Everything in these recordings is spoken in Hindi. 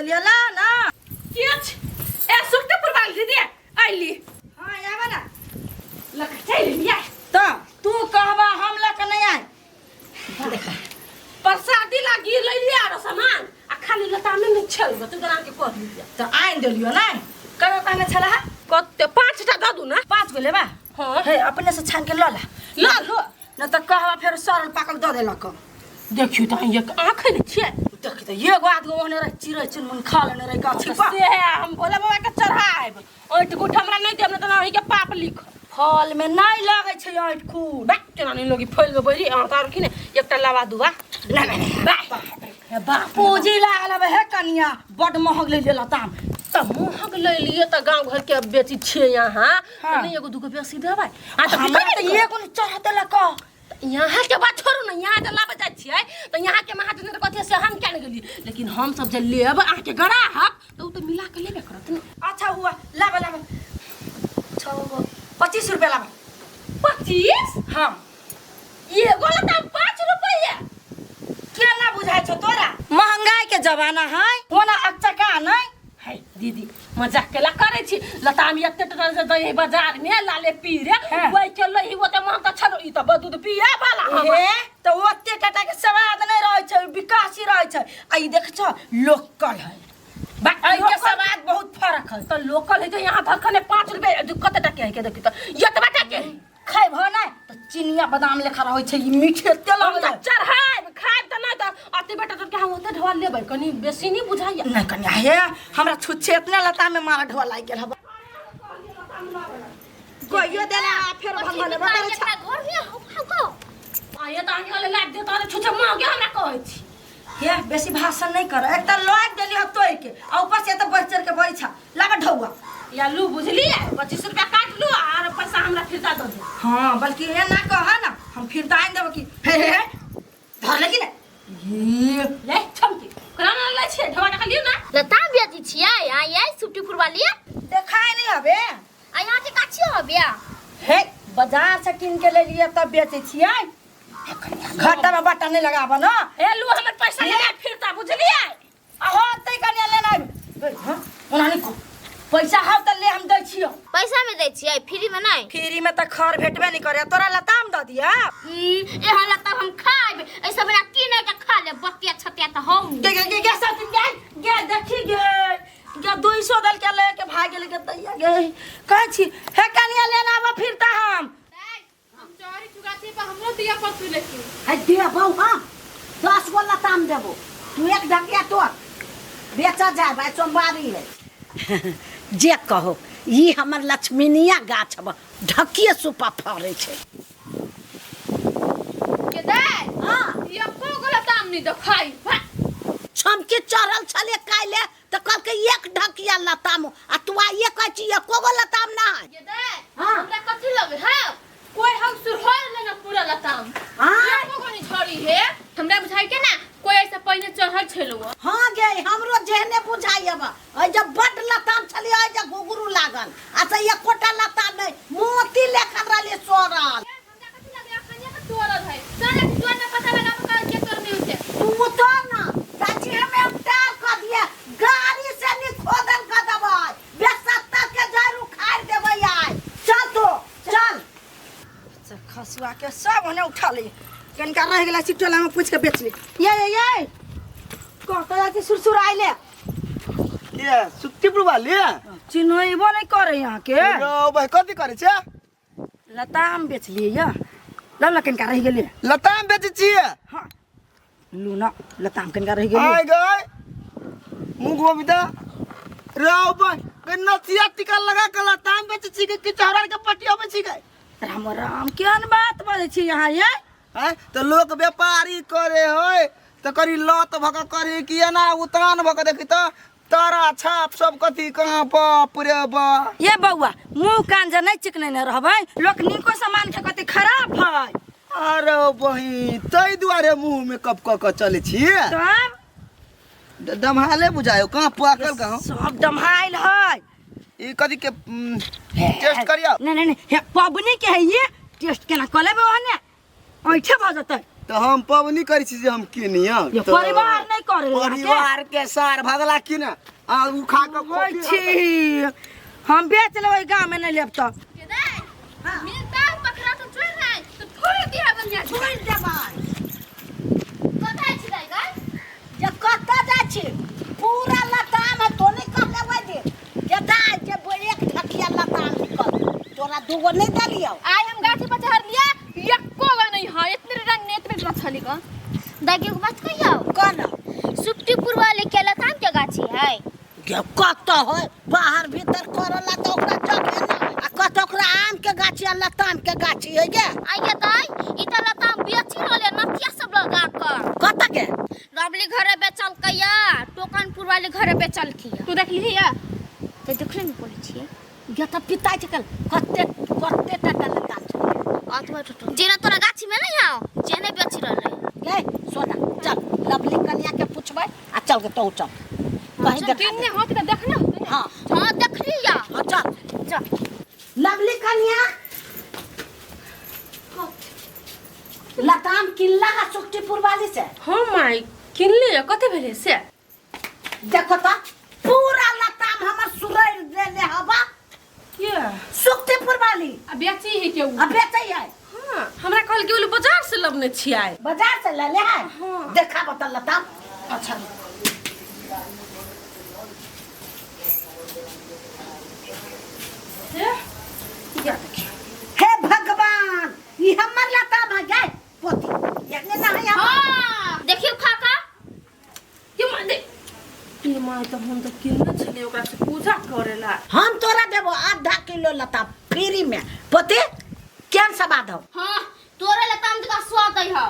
देलिया ला ना किछ ए सुट्टे पुरवाल दीदी आइली हां आवा ना लग चल लिया तो तू कहबा हम ला के नहीं आए देखा प्रसादी लागी ले लिया रो सामान आ खाली लता में नहीं छल तू करा के कह दिया तो आइन देलियो ना करो कहने छला कते 5टा द दू ना 5 गो लेबा हां हे अपने से छान के ल ला लो न त कहबा फिर सरल पाकल द देलक देखियो त एक आंख नहीं छे देख त एगो आदमी ओहने रह चिरै चुनमुन खा लेने रह गाछी पर से हम भोला बाबा के चढ़ाएब ओट गुठ हमरा नहीं देब न त नहीं के पाप लिख फल में नहीं लागे छै ओट खूब बा केना नहीं लोगी फैल गो बरी आ तार किने एकटा लावा दुबा बा पूजी लागल हे कनिया बड महग ले लेला ताम त महग ले लिए त गांव घर के बेची छे यहां त नहीं एगो दुगो बेसी देबै आ त हमरा त एगो न चढ़ा देलक यहाँ के बात छोड़ू ना यहाँ तो लाभ जाए छिए तो यहाँ के महाजन कथी से हम क्या गेली लेकिन हम सब जे लेब आके ग्राहक तो तो मिला के लेबे करत न अच्छा हुआ लाबा लाबा 25 रुपया लाबा 25 हां ये गोला दाम 5 रुपया क्या ना बुझाय छ तोरा महंगाई के जमाना है होना अच्छा का नहीं है दीदी मजाक केला करे छी लताम एते टन से दही बाजार में लाले पी रे वही के लही ओते महंग त छलो ई त दूध पिए वाला हम हे तो ओते टाटा के स्वाद नहीं रहे छै विकासी रहे छै आ ई देख छ लोकल है बा के स्वाद बहुत फर्क है तो लोकल है तो यहाँ धरखने 5 रुपया कते टके है के देखी तो एतबा टके खाइ भ नै त चिनिया बादाम लेखा रहै छै ई मीठे तेल हम त चढ़ाई खाइ त नै त अति बेटा त के हम ओते ढवा लेबै कनी बेसी नहीं बुझाइया नहीं कन्या हे हमरा छुच्छे इतना लता में मारा ढवा लाग गेल हबा कोइयो देला फेर भगवान बता छै घर में हो आये त आगे वाले लाग दे त छुच्छे मांगे हमरा कहै छी हे बेसी भाषण नहीं कर एक त लॉक देली ह तोय के आ ऊपर से त बचर के बैठा लागा ढौआ या लू बुझली 25 रुपया काट लू और पैसा हमरा फिरता दो दे हां बल्कि ये ना कहा ना हम फिरता आइन देब की हे धर लगी ना ये ले छमकी कराना ले छे ढवा का लियो ना लता बेची छियै आ ये सुट्टी फुरवालिए देखाय नहीं हबे आ यहाँ के काची हबे हे बाजार से किन के ले लिए तब बेचे छियै घाटा में बाटा नहीं लगाबो ना ए लू हमर पैसा ले फिरता बुझलिए आहो तै कनिया लेना हां ओनानी को पैसा हाउ त ले हम दै छियो पैसा में दै छियै फ्री में नहीं फ्री में त खर भेटबे नहीं करे तोरा लताम द दिया एहा लता हम खाइब ए सब ना किने के खा ले बतिया छतिया त हम गे सब दिन गे देखी गे 200 दल के ले के भाग गेल के दैया गे कहै छी हे कनिया लेना आबा फिरता हम चोरी चुगाती पर हमरो दिया पर तू लेके है दिया बहु हां 10 गो लताम देबो तू एक ढकिया तो बेचा जा भाई सोमवारी है जे कहो ई हमर लक्ष्मीनिया गाछ अब ढकिए सुपा फरे छै के दे हां ये को लताम नहीं देखाई छमके चढ़ल छले काइले त कल के एक ढकिया लताम आ तू आ ये कहै छी एको गो लताम ना है ये दे हां हमरा कथि लगे है कोई हम सुरहर लेना पूरा लताम हां ये को नहीं झड़ी है हमरा बुझाई के ना कोई ऐसा पहले चढ़ल छलो हां गे हमरो जेहने बुझाइबा ए जब बड लताम छली ए जब घुघरू लागल अच्छा ये कोटा लताम नहीं मोती लेखन रहले सोरल हमरा कथि लगे अखनिया के तोरल है चले तोर ना पता लगा का के तोर नहीं होते तू तो ना चाची हमें उतार कर दिया गाड़ी से नहीं खोदल का दबाई बेसत्ता के जरू खाड़ देबै आय चल तो चल अच्छा खसुआ के सब होने उठा ले कनका रह गेला सिटोला में पूछ के बेच ले ये कहता कि सुरसुर आइले ये सुट्टी पुरवाली चिन्हइबो नहीं करे यहाँ के रो भाई कथि करे छे लताम बेच लिए या लल कनका रह गेले लताम बेचे छिए हां लूना लताम कनका रह गेले आइ गए मुंगवा बिदा रो भाई कन्नसिया टिका लगा के लताम बेचे छी के चहरा के पटिया में छी गए राम राम केन बात बोले छी यहाँ ये हैं तो लोग व्यापारी करे होय तो करी लत भक करे कि ना उतान भक देखी तो तारा छाप सब कथी कहां बाप रे बा ये बउआ मुंह कान जे नहीं चिकने न रहबै लोक निको सामान के कते खराब है अरे बही तई दुआरे मुंह में कब क चले छी तब दमहाले बुझायो कहां पाकल कहां सब दमहाइल है ई कथी के टेस्ट करिया नहीं नहीं नहीं पबनी के है ये टेस्ट केना कले बे ओहने ओइठे भ जतै तो हम पवनी करी छी जे हम किनिया ये परिवार नहीं करे परिवार के सार भगला कि ना आ उ खा के होय छी हम बेच लेबै गांव में नहीं लेब तो मिलता पकड़ा तो चल रहा है तो थोड़ी दिया बन जा छोड़ देबै कथा छिलाई गाय जे कत्ता जा छी पूरा लताम है तो नहीं कर लेबै दे जदा जे एक ढकिया लताम निकल तोरा दूगो नहीं दलियो आज हम गाछी पर चढ़ लिया एको गा नहीं है इतने रंग ने इतने रछली का दागी को बात कहियो कौन सुप्तीपुर वाले के लताम के गाछी है के कत्ता है बाहर भीतर करला तो ओकरा जगह ना आ कत्ता ओकरा आम के गाछी आ लताम के गाछी है गे आइए दाई इता लताम बेची रहले नथिया सब लगा कर कत्ता के रबली घरे बेचल कया टोकनपुर वाले घरे बेचल किया तू देख ली है ते देखले नहीं बोले छिए गे त पिता चकल कत्ते कत्ते टटा लताम छै आतवा टटो जेना तोरा गाछी में नहीं आओ जेने बेची रहले गे सोना चल लवली कन्या के पूछबै आ चल के तो चल कहीं देख किन्ने हाथ का देखना हां हां देख लिया हां चल लवली कन्या लताम किल्ला है सुक्तिपुर वाली से हाँ माई किनले कते भेले से देखो तो पूरा लताम हमर सुरैर देले हबा के सुक्तिपुर वाली आ बेची है के अब बेचै है हां हमरा कहल के बाजार से लबने छियै बाजार से ले ले है हाँ। देखा बता लताम अच्छा या देखिए हे भगवान ये हमर लताम है गे पोती एकने ना है हां देखियो खाका ये मां दे ये मां तो हम तो किनने छले ओकरा से पूजा करेला हम तोरा देबो आधा किलो लताम फ्री में पोती केन सबाद हो हां तोरे लताम का स्वाद है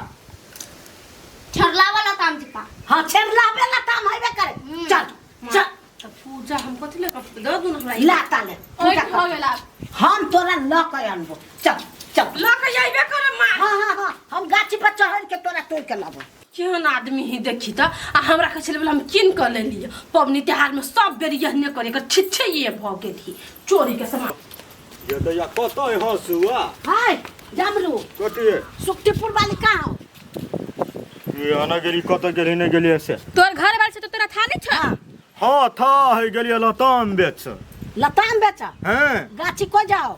छरला वाला लताम का हां छेरला बे लताम हैबे करे चल चल तो पूजा हम कथि ले कर दे दू हमरा लाता ले ओए पूजा हो कर गेला हम तोरा ल के अनबो चल चल ला के आइबे करे मां हां हम गाछी पर चढ़ के तोरा तोड़ के लाबो केहन आदमी ही देखी त आ हमरा कहै छले हम किन कर ले लिए पबनी त्योहार में सब बेरी यहने करे कर छिछे ये भ गेली चोरी के सामान ये तो या कतो हंसुआ हाय जामरू कटिए सुक्तिपुर वाली कहां हो ये आना गेली कतो गेली नहीं गेली से तोर घर वाले से तो तोरा था नहीं छ हां हाँ था है गेली लताम बेच लताम बेचा हैं गाछी को जाओ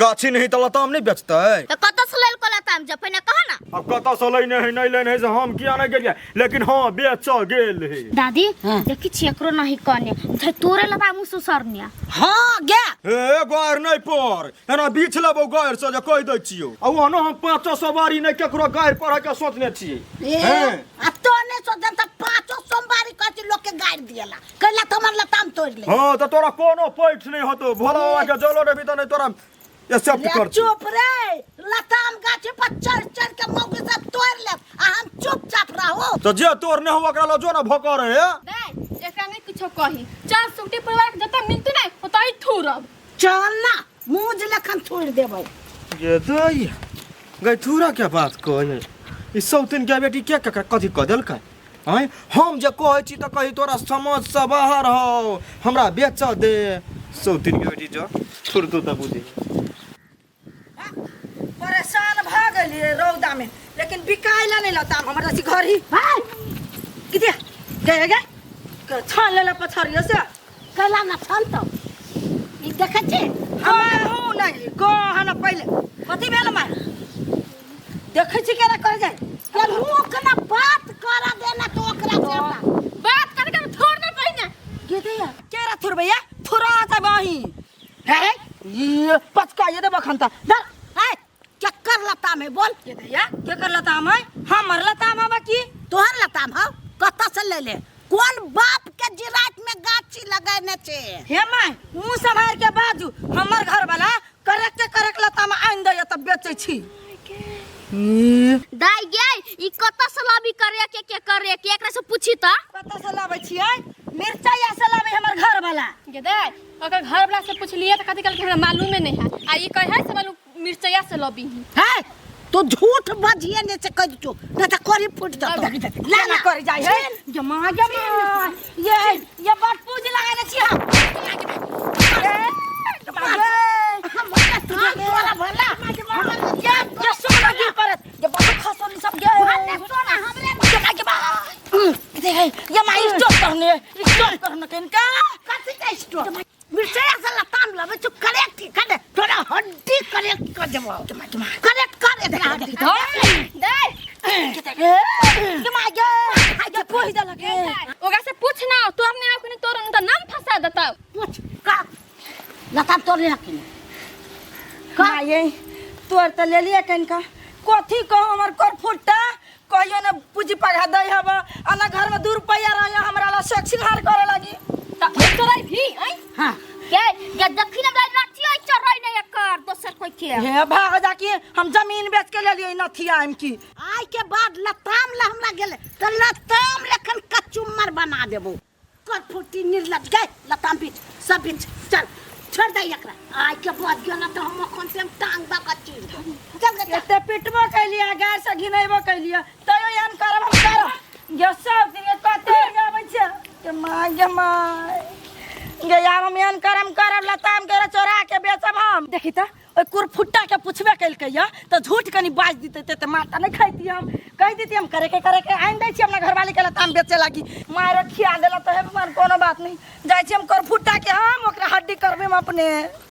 गाछी नहीं तो लताम नहीं बेचते तो कत से लेल को लताम जब पहले कहा ना अब कतो से लेने है नहीं लेने है से हम किया नहीं गेलिए लेकिन हाँ बेच गेल है दादी हाँ। देखी छी एकरो नहीं कने थे तोरे लताम से सरनिया हां गे ए गायर नहीं पर एना बीच लेबो गायर से जे कह दै छियो आ ओहनो हम 500 सवारी नहीं केकरो गायर पर के सोचने छियै ए आ तो ने सोचन त पांचो सोमवारी कहती लोग के गाड़ दियला कहला तमर लताम तोड़ ले हाँ तो तोरा कोनो पैठ नहीं होतो भोला बाबा के जलो रे भी तो नहीं तोरा एक्सेप्ट ले कर चुप रे लताम गाछी पर चढ़ के मौके से तोड़ ले आ हम चुपचाप रहो तो जे तोर ने हो ओकरा लो जो ना भकर है दे एकरा में कुछ कही चल सुटी परिवार के जता मिलते नहीं ओतई थूरब चल ना मुंह लखन छोड़ देबै ये दई गई थूरा क्या बात कहे ई सौतिन के बेटी क्या कथि क देल का हैं हम जे कहै छी त कहि तोरा समझ से बाहर हो हमरा बेच दे सौतिन के बेटी जो छोड़ दो त बुझी परेशान भ गेली रे रौदा में लेकिन बिकाइला नहीं लताम हमर रसी घर ही भाई कितिया गए गे के छान लेला पछरिया से कैला ना छान तो ई देखे छी हम हूं नहीं गहना पहले कथि भेल मार देखे छी केना कर जाय के मुंह के ना बात करा देना तो ओकरा से बात करके छोड़ ना कहीं गिदिया केरा थुर भैया थुरा जा बही है ये पचका ये दे बखनता दर है चक्कर लताम है बोल ये भैया केकर लताम है हमर लताम है की तोहर लताम है कत्ता से ले ले कौन बाप के जिरात में गाछी लगाने छे हे माय मुंह संभाल के बाजू हमर घर वाला करक लताम आइन दे तब बेचै छी दाई गे ई कत से लबी करे के एकरा से पूछी त कत्ता से लाबै छियै मिर्चाई से लाबै हमर घर वाला गे दाई अगर घर वाला से पूछलिए त कथि कल के हमरा मालूम नहीं है आ ई कहे से मालूम मिर्चैया से लबी है तो झूठ बजिए ने से कह दो ना त करी फुट जातो ला ना कर जाय है जमा ये बात पूज लगाने छी हम हम वाला भला ये सुन लगी पर ये बात खसोली सब गे किनका कथी का स्टोर मिर्चा से लताम लबे तू करेक्ट कर दे थोड़ा हड्डी करेक्ट कर देबो करेक्ट कर दे दे के मागे आगे कोई दे लगे ओगा से पूछ ना तू अपने आप के तोर उनका नाम फंसा देता पूछ का लताम तोड़ ले रखी का ये तोर त ले लिया किनका कथी कहो हमर कर फुट्टा कहियो ना पूजी पगा दई हबा आना घर में 2 रुपया रह हमरा ला सेक्सिंग करे लगी त तोराई भी आई हां के दक्षिण में नाचियो चरई नहीं कर दोसर कोई के हे भाग जाके हम जमीन बेच के ले लियो नथिया हम की आई के बाद लताम ला हमरा गेले त लताम लेखन कचुम्मर बना देबो कर फुटी निर्लज गए लताम बीच सब बीच चल छोड़ दे एकरा आई के बाद गेला त हम कोन से टांग बा कच्ची चल चल एते पिटबो कैलिया गाय से घिनैबो कैलिया तयो यान करब हम करब ये सब दिन कते जाबै छै के माय गे यार हम यान करब लताम के चोरा के बेचब हम देखी त ओइ कुरफुट्टा के पुछबे कैलकै या त झूठ कनी बाज दिते त माता नहीं खैती हम कह देती हम करे के आइन दै छी अपना घरवाली के लताम बेचे लागी मार खिया देला त है मन कोनो बात नहीं जाय छी हम कुरफुट्टा के हम ओकरा हड्डी करबे हम अपने